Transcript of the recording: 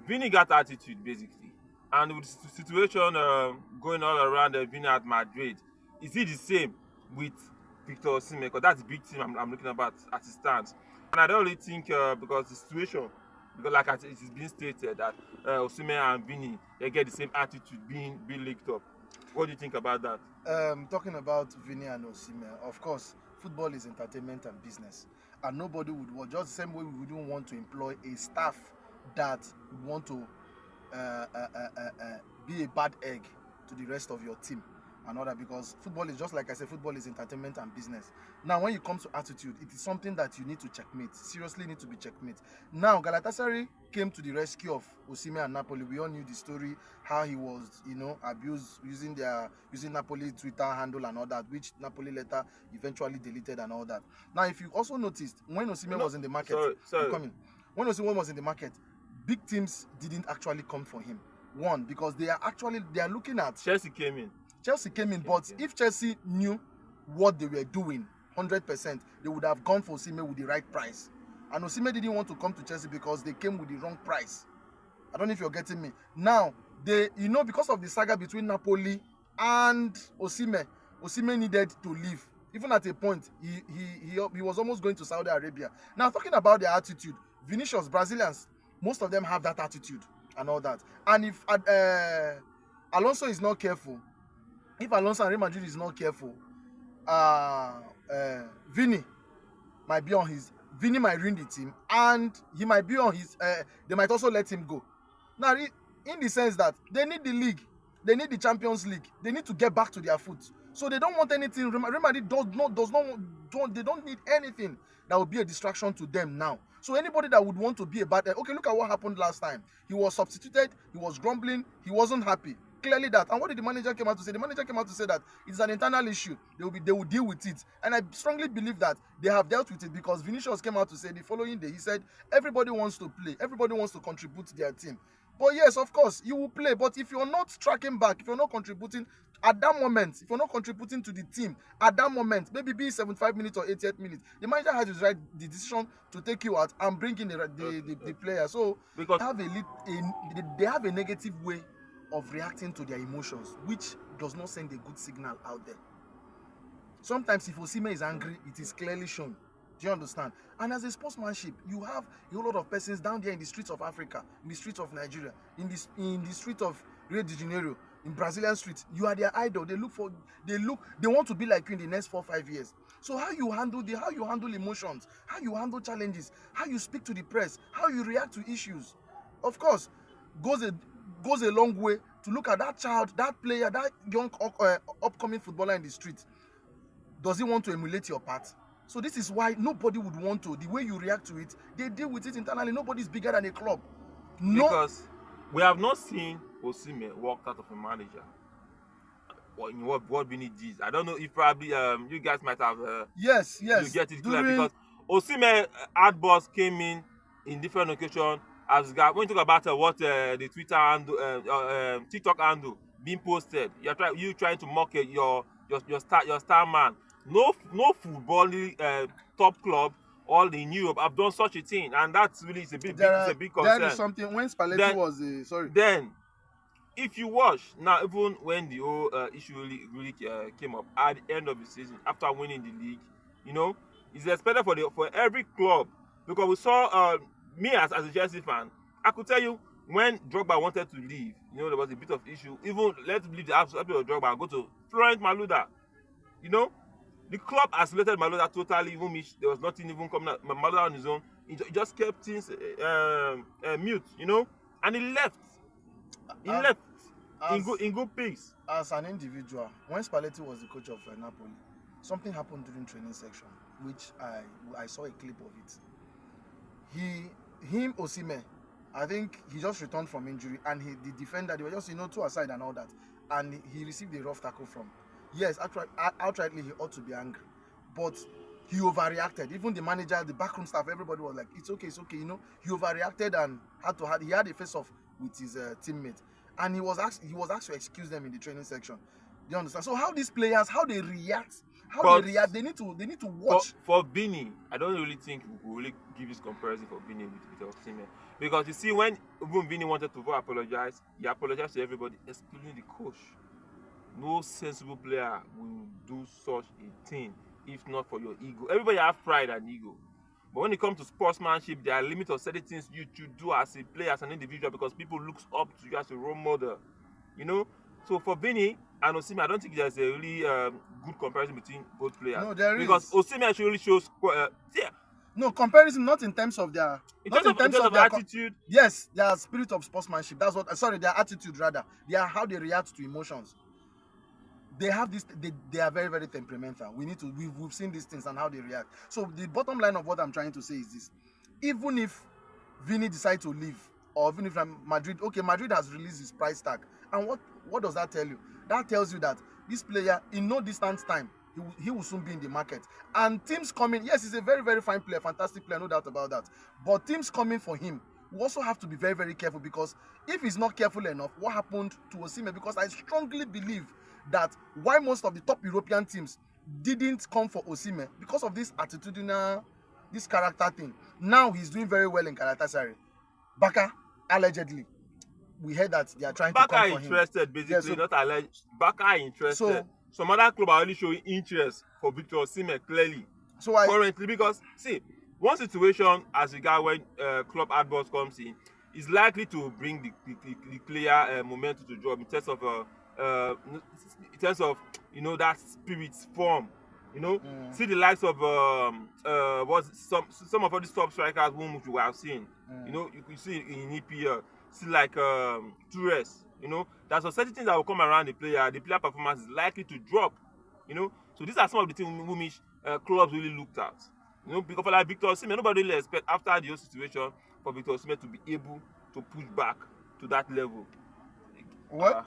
Vini got attitude basically, and with the situation going all around Vini at Madrid, is it the same with Victor Osimhen? Because that's the big team I'm looking about as it stands. And I don't really think because the situation, because like it is being stated that Osimhen and Vini they get the same attitude being linked up. What do you think about that? Talking about Vini and Osimhen, of course, football is entertainment and business, and nobody would want, just the same way we wouldn't want to employ a staff that would want to uh, uh, uh, uh, uh, be a bad egg to the rest of your team and all that, because football is, just like I said, football is entertainment and business. Now when you come to attitude, it is something that you need to checkmate, seriously need to be checkmate. Now Galatasaray came to the rescue of Osimhen and Napoli. We all knew the story, how he was, abused using Napoli Twitter handle and all that, which Napoli later eventually deleted and all that. Now if you also noticed, when Osimhen No, was in the market, sorry. when Osimhen was in the market, big teams didn't actually come for him. One, because they are looking at Chelsea came in. Chelsea came in, but if Chelsea knew what they were doing 100%, they would have gone for Osimhen with the right price. And Osimhen didn't want to come to Chelsea because they came with the wrong price. I don't know if you're getting me. Now, because of the saga between Napoli and Osimhen needed to leave. Even at a point, he was almost going to Saudi Arabia. Now, talking about their attitude, Vinicius, Brazilians, most of them have that attitude and all that. And if Alonso is not careful, if Alonso and Real Madrid is not careful, Vini Vini might ruin the team, and he might be on his. They might also let him go. Now, in the sense that they need the league, they need the Champions League, they need to get back to their foot. So they don't want anything. Real Madrid they don't need anything that would be a distraction to them now. So anybody that would want to be a bad, okay, look at what happened last time. He was substituted, he was grumbling, he wasn't happy. Clearly that. And what did the manager come out to say? The manager came out to say that it's an internal issue. They will deal with it. And I strongly believe that they have dealt with it, because Vinicius came out to say the following day, he said, everybody wants to play, everybody wants to contribute to their team. But yes, of course, you will play. But if you're not tracking back, if you're not contributing at that moment, if you're not contributing to the team at that moment, maybe be 75 minutes or 88 minutes, the manager has to write the decision to take you out and bring in the player. So Because they have a negative way of reacting to their emotions, which does not send a good signal out there. Sometimes if Osimhen is angry, it is clearly shown. Do you understand? And as a sportsmanship, you have a whole lot of persons down there in the streets of Africa, in the streets of Nigeria, in the street of Rio de Janeiro, in Brazilian streets. You are their idol. They want to be like you in the next 4-5 years. So how you handle emotions, how you handle challenges, how you speak to the press, how you react to issues, of course, goes a long way to look at that child, that player, that young upcoming footballer in the street. Does he want to emulate your path? So this is why nobody would want to. The way you react to it, they deal with it internally. Nobody's bigger than a club. No. Because we have not seen Osimhen walked out of a manager. What Vini did, I don't know if probably you guys might have yes you get it clear, because Osimhen ad came in different occasions. As when you talk about what the Twitter handle, TikTok handle being posted, you trying to mock your star man. No football top club all in Europe have done such a thing, and that's really is a big concern. There is something when Spalletti was sorry. Then, if you watch now, even when the whole issue really came up at the end of the season after winning the league, it's expected for every club, because we saw me as a Chelsea fan, I could tell you when Drogba wanted to leave, there was a bit of issue. Even let's leave the aspect of Drogba and go to Florent Malouda. The club isolated Malouda totally, even there was nothing even coming out. Malouda on his own, he just kept things mute, and he left. He left in good peace. As an individual, when Spalletti was the coach of Napoli, something happened during training section, which I saw a clip of it. Osimhen, I think he just returned from injury, and the defender, they were just two aside and all that, and he received a rough tackle from. Yes, outrightly he ought to be angry, but he overreacted. Even the manager, the backroom staff, everybody was like, it's okay, he overreacted and he had a face-off with his teammate, and he was asked to excuse them in the training section. Do you understand? So how these players, how they react, they need to watch. For Vini, I don't really think we will really give this comparison for Vini with Osimhen, Because you see, when even Vini wanted to apologize, he apologized to everybody, excluding the coach. No sensible player will do such a thing if not for your ego. Everybody have pride and ego. But when it comes to sportsmanship, there are limits of certain things you should do as a player, as an individual, because people look up to you as a role model. You know? So for Vini and Osimhen, I don't think there's a really good comparison between both players. No, there because is. Osimhen actually really shows yeah. No comparison, not in terms of their, In not terms of their attitude, yes, their spirit of sportsmanship. That's what. Sorry, their attitude rather. They are how they react to emotions. They have this. They are very very temperamental. We need to. We've seen these things and how they react. So the bottom line of what I'm trying to say is this: even if Vini decides to leave, or even if Madrid, okay, Madrid has released his price tag, and what does that tell you? That tells you that this player, in no distant time, he will soon be in the market. And teams coming, yes, he's a very very fine player, fantastic player, no doubt about that. But teams coming for him, we also have to be very very careful, because if he's not careful enough, what happened to Osimhen? Because I strongly believe that why most of the top European teams didn't come for Osimhen, because of this attitudinal, this character thing. Now he's doing very well in Galatasaray. Baka, allegedly, we heard that they are trying to come for him. interested, basically, Yeah, so- not alleged. Baka interested. So- Some other club are only showing interest for Victor Osimhen clearly So currently, because see, one situation as regard when club adverts comes in is likely to bring the player momentum to job in terms of that spirit form. See the likes of some of all these top strikers whom you have seen. You could see in EPL, see like Torres. There's some certain things that will come around the player performance is likely to drop. So these are some of the things which clubs really looked at. Because for like Victor Osimhen, nobody really expect after the whole situation for Victor Osimhen to be able to push back to that level. what?